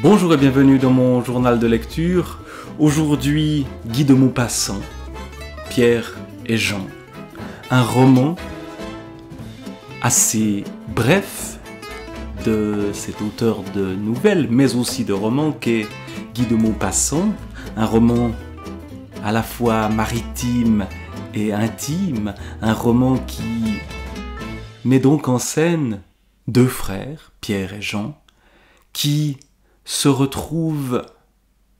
Bonjour et bienvenue dans mon journal de lecture. Aujourd'hui, Guy de Maupassant, Pierre et Jean. Un roman assez bref de cet auteur de nouvelles, mais aussi de romans qu'est Guy de Maupassant. Un roman à la fois maritime et intime. Un roman qui met donc en scène deux frères, Pierre et Jean, qui se retrouvent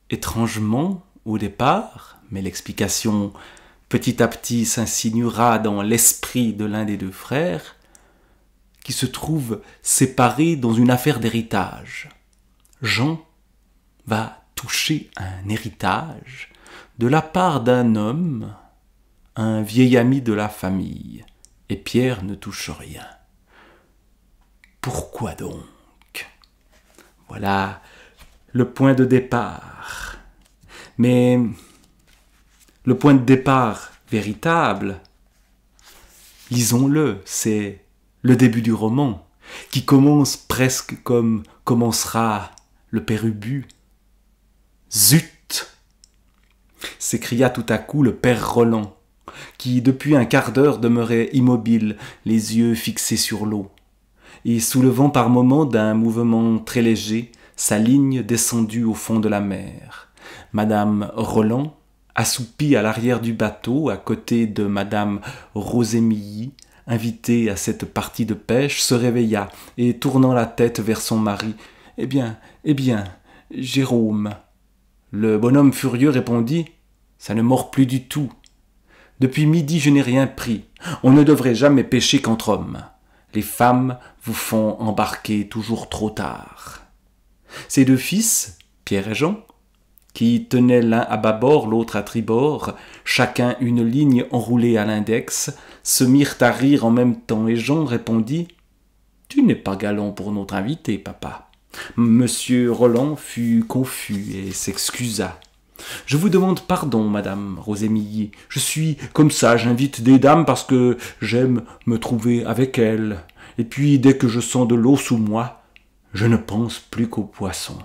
étrangement au départ, mais l'explication petit à petit s'insinuera dans l'esprit de l'un des deux frères, qui se trouvent séparés dans une affaire d'héritage. Jean va toucher un héritage de la part d'un homme, un vieil ami de la famille, et Pierre ne touche rien. Pourquoi donc ? Voilà le point de départ. Mais le point de départ véritable, lisons-le, c'est le début du roman, qui commence presque comme commencera le père Ubu. Zut ! S'écria tout à coup le père Roland, qui depuis un quart d'heure demeurait immobile, les yeux fixés sur l'eau, et soulevant par moments d'un mouvement très léger sa ligne descendue au fond de la mer. Madame Roland, assoupie à l'arrière du bateau, à côté de Madame Rosémilly, invitée à cette partie de pêche, se réveilla et, tournant la tête vers son mari, « Eh bien, Jérôme !» Le bonhomme furieux répondit, « Ça ne mord plus du tout. Depuis midi, je n'ai rien pris. On ne devrait jamais pêcher qu'entre hommes. Les femmes vous font embarquer toujours trop tard. » Ses deux fils, Pierre et Jean, qui tenaient l'un à bâbord, l'autre à tribord, chacun une ligne enroulée à l'index, se mirent à rire en même temps, et Jean répondit « Tu n'es pas galant pour notre invité, papa. » Monsieur Roland fut confus et s'excusa. « Je vous demande pardon, madame Rosémilly. Je suis comme ça, j'invite des dames parce que j'aime me trouver avec elles. Et puis, dès que je sens de l'eau sous moi, je ne pense plus qu'aux poissons. »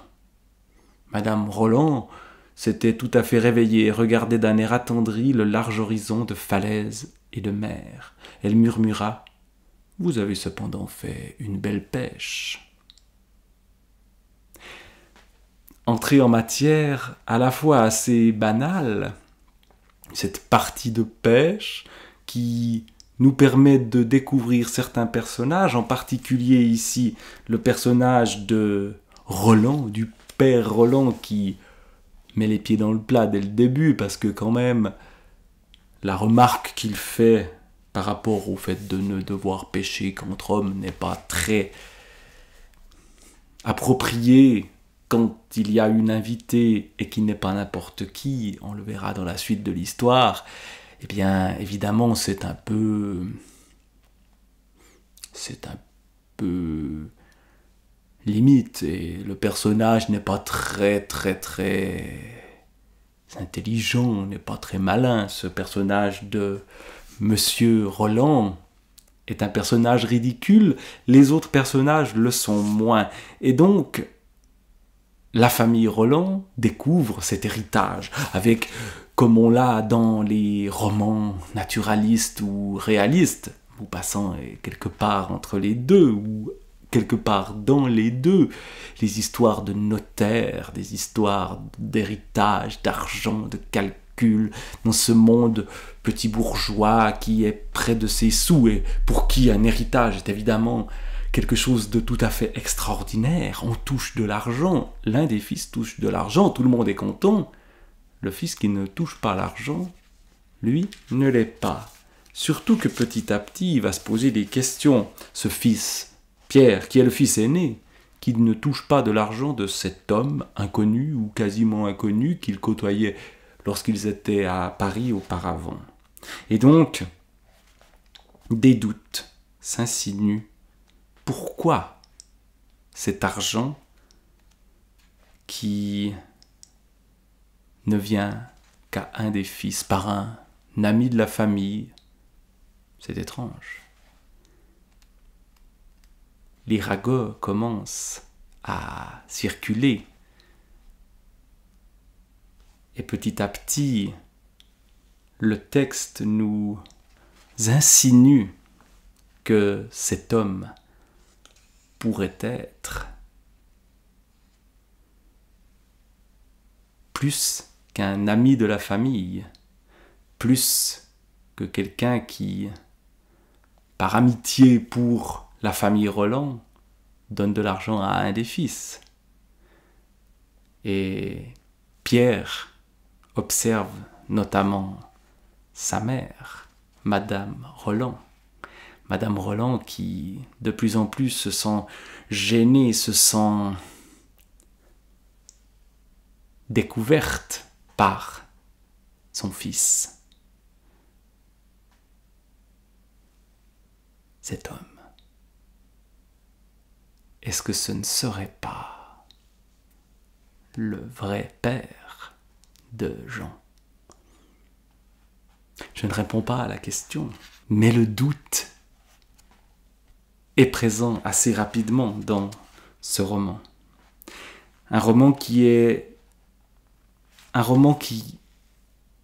Madame Roland s'était tout à fait réveillée et regardait d'un air attendri le large horizon de falaises et de mer. Elle murmura « Vous avez cependant fait une belle pêche. » Entrée en matière à la fois assez banale, cette partie de pêche qui nous permet de découvrir certains personnages, en particulier ici le personnage de Roland, du père Roland qui met les pieds dans le plat dès le début, parce que quand même, la remarque qu'il fait par rapport au fait de ne devoir pêcher qu'entre hommes n'est pas très appropriée quand il y a une invitée et qui n'est pas n'importe qui, on le verra dans la suite de l'histoire. Eh bien, évidemment, c'est un peu limite, et le personnage n'est pas très intelligent, n'est pas très malin. Ce personnage de Monsieur Roland est un personnage ridicule, les autres personnages le sont moins. Et donc, la famille Roland découvre cet héritage avec, comme on l'a dans les romans naturalistes ou réalistes, Maupassant est quelque part entre les deux, ou quelque part dans les deux, les histoires de notaires, des histoires d'héritage, d'argent, de calcul, dans ce monde petit bourgeois qui est près de ses sous et pour qui un héritage est évidemment quelque chose de tout à fait extraordinaire. On touche de l'argent, l'un des fils touche de l'argent, tout le monde est content. Le fils qui ne touche pas l'argent, lui, ne l'est pas. Surtout que petit à petit, il va se poser des questions. Ce fils, Pierre, qui est le fils aîné, qui ne touche pas de l'argent de cet homme inconnu ou quasiment inconnu qu'il côtoyait lorsqu'ils étaient à Paris auparavant. Et donc, des doutes s'insinuent. Pourquoi cet argent qui ne vient qu'à un des fils par un ami de la famille? C'est étrange. Les ragots commencent à circuler petit à petit, le texte nous insinue que cet homme pourrait être plus qu'un ami de la famille, plus que quelqu'un qui, par amitié pour la famille Roland, donne de l'argent à un des fils. Et Pierre observe notamment sa mère, Madame Roland. Madame Roland qui, de plus en plus, se sent gênée, se sent découverte par son fils. Cet homme, est-ce que ce ne serait pas le vrai père de Jean? Je ne réponds pas à la question, mais le doute est présent assez rapidement dans ce roman. Un roman qui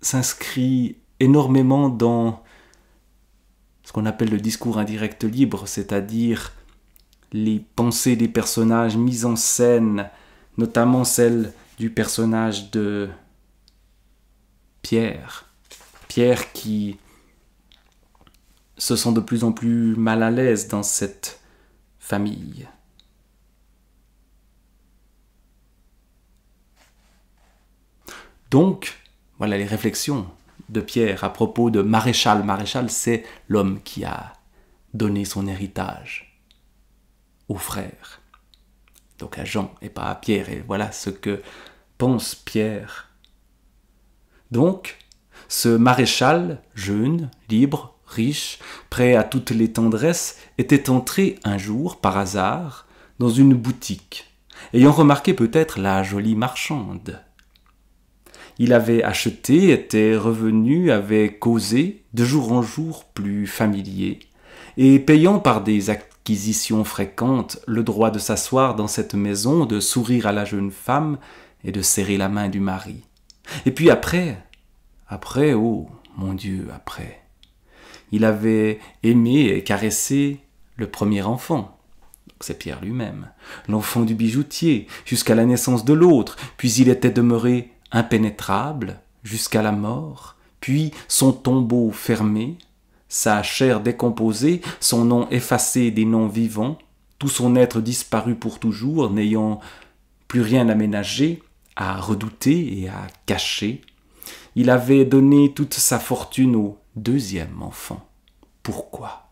s'inscrit énormément dans ce qu'on appelle le discours indirect libre, c'est-à-dire les pensées des personnages mises en scène, notamment celle du personnage de Pierre. Pierre qui se sent de plus en plus mal à l'aise dans cette famille. Donc, voilà les réflexions de Pierre à propos de Maréchal. Maréchal, c'est l'homme qui a donné son héritage aux frères, donc à Jean et pas à Pierre. Et voilà ce que pense Pierre. Donc, ce maréchal, jeune, libre, riche, prêt à toutes les tendresses, était entré un jour, par hasard, dans une boutique, ayant remarqué peut-être la jolie marchande. Il avait acheté, était revenu, avait causé, de jour en jour plus familier, et payant par des acquisitions fréquentes le droit de s'asseoir dans cette maison, de sourire à la jeune femme et de serrer la main du mari. Et puis après, oh mon Dieu, après, il avait aimé et caressé le premier enfant, c'est Pierre lui-même, l'enfant du bijoutier, jusqu'à la naissance de l'autre, puis il était demeuré impénétrable jusqu'à la mort, puis son tombeau fermé, sa chair décomposée, son nom effacé des noms vivants, tout son être disparu pour toujours, n'ayant plus rien à ménager, à redouter et à cacher. Il avait donné toute sa fortune au deuxième enfant. Pourquoi?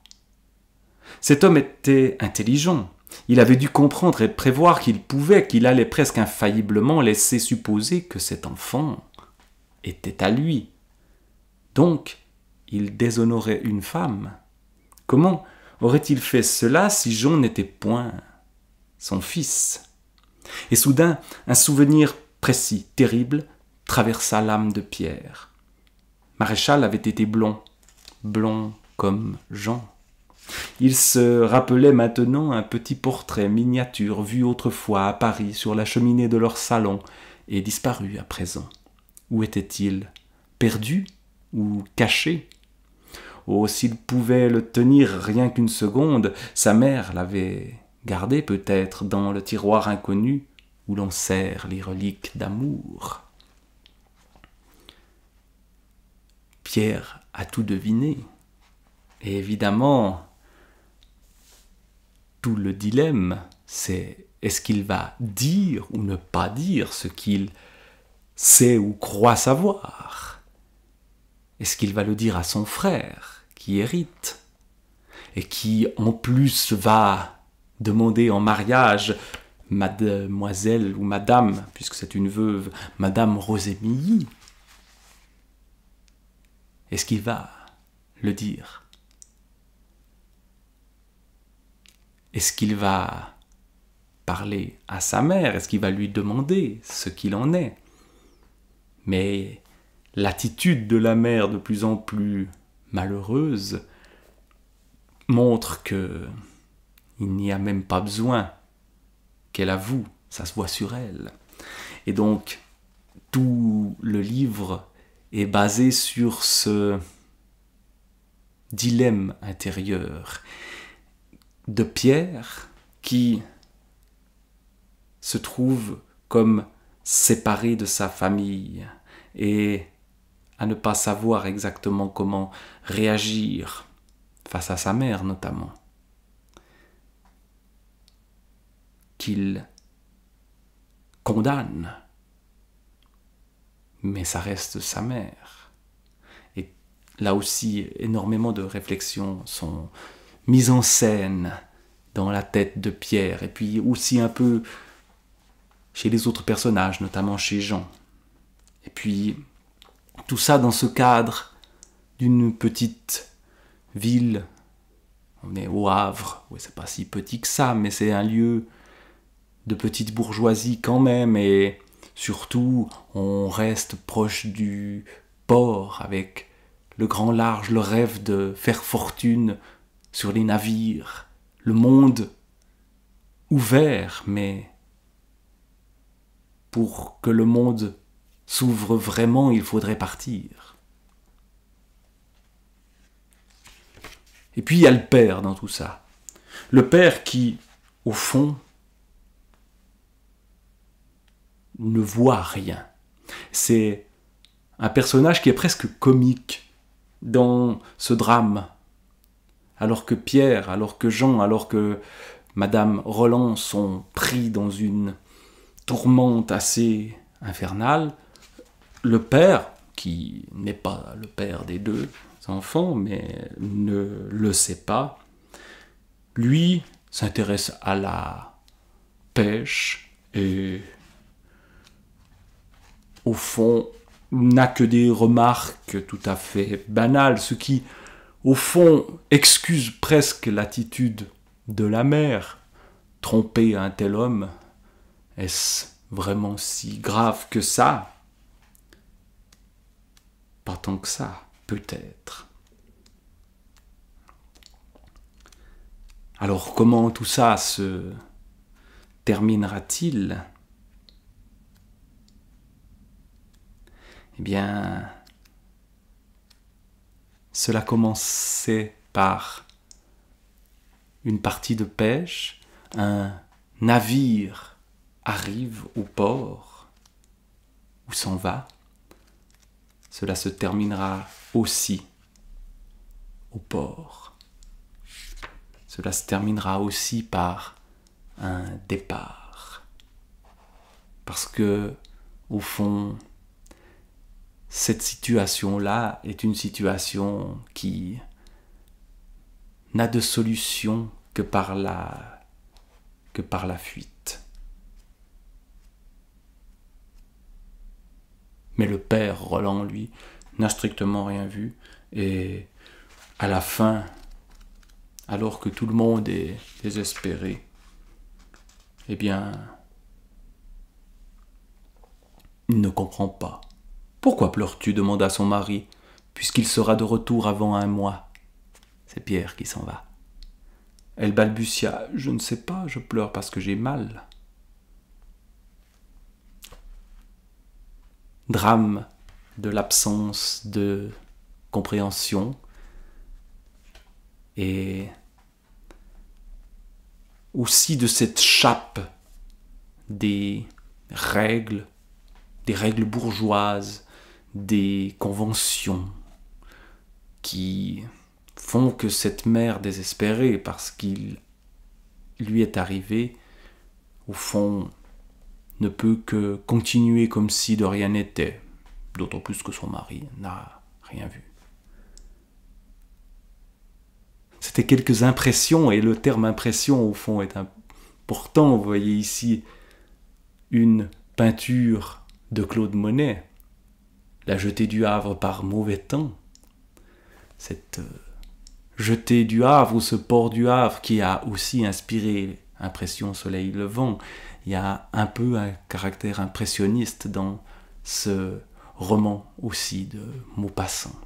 Cet homme était intelligent. Il avait dû comprendre et prévoir qu'il allait presque infailliblement laisser supposer que cet enfant était à lui. Donc, il déshonorait une femme. Comment aurait-il fait cela si Jean n'était point son fils? Et soudain, un souvenir précis, terrible, traversa l'âme de Pierre. Maréchal avait été blond comme Jean. Il se rappelait maintenant un petit portrait miniature vu autrefois à Paris sur la cheminée de leur salon et disparu à présent. Où était-il? Perdu ou caché? Oh, s'il pouvait le tenir rien qu'une seconde, sa mère l'avait gardé peut-être dans le tiroir inconnu où l'on serre les reliques d'amour. Pierre a tout deviné. Et évidemment, tout le dilemme, c'est est-ce qu'il va dire ou ne pas dire ce qu'il sait ou croit savoir? Est-ce qu'il va le dire à son frère qui hérite et qui en plus va demander en mariage mademoiselle ou madame, puisque c'est une veuve, madame Rosémilly? Est-ce qu'il va le dire? Est-ce qu'il va parler à sa mère? Est-ce qu'il va lui demander ce qu'il en est? Mais l'attitude de la mère de plus en plus malheureuse montre que il n'y a même pas besoin qu'elle avoue, ça se voit sur elle. Et donc, tout le livre est basé sur ce dilemme intérieur de Pierre qui se trouve comme séparé de sa famille et à ne pas savoir exactement comment réagir face à sa mère notamment, qu'il condamne, mais ça reste sa mère. Et là aussi, énormément de réflexions sont mises en scène dans la tête de Pierre, et puis aussi un peu chez les autres personnages, notamment chez Jean. Et puis, tout ça dans ce cadre d'une petite ville. On est au Havre, ouais, c'est pas si petit que ça, mais c'est un lieu de petite bourgeoisie quand même, et surtout, on reste proche du port, avec le grand large, le rêve de faire fortune sur les navires, le monde ouvert, mais pour que le monde s'ouvre vraiment, il faudrait partir. Et puis il y a le père dans tout ça. Le père qui, au fond, ne voit rien. C'est un personnage qui est presque comique dans ce drame. Alors que Pierre, alors que Jean, alors que Madame Roland sont pris dans une tourmente assez infernale, le père, qui n'est pas le père des deux enfants, mais ne le sait pas, lui s'intéresse à la pêche et au fond n'a que des remarques tout à fait banales, ce qui au fond excuse presque l'attitude de la mère. Tromper un tel homme, est-ce vraiment si grave que ça? Pas tant que ça, peut-être. Alors comment tout ça se terminera-t-il? Eh bien, cela commençait par une partie de pêche, un navire arrive au port, où s'en va. Cela se terminera aussi au port. Cela se terminera aussi par un départ. Parce que, au fond, cette situation-là est une situation qui n'a de solution que par la fuite. Mais le père Roland, lui, n'a strictement rien vu, et à la fin, alors que tout le monde est désespéré, eh bien, il ne comprend pas. « Pourquoi pleures-tu » demanda son mari, « puisqu'il sera de retour avant un mois. » C'est Pierre qui s'en va. Elle balbutia, « Je ne sais pas, je pleure parce que j'ai mal. » Drame de l'absence de compréhension et aussi de cette chape des règles bourgeoises, des conventions qui font que cette mère désespérée, parce qu'il lui est arrivé, au fond, ne peut que continuer comme si de rien n'était, d'autant plus que son mari n'a rien vu. C'était quelques impressions, et le terme impression, au fond, est important. Vous voyez ici une peinture de Claude Monet, La jetée du Havre par mauvais temps. Cette jetée du Havre, ou ce port du Havre, qui a aussi inspiré Impression soleil levant. Il y a un peu un caractère impressionniste dans ce roman aussi de Maupassant.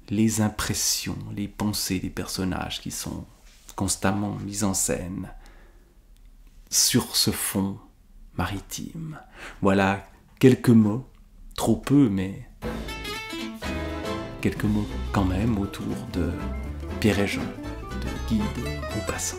Les impressions, les pensées des personnages qui sont constamment mises en scène sur ce fond maritime. Voilà quelques mots, trop peu, mais quelques mots quand même autour de Pierre et Jean, de Guide Maupassant.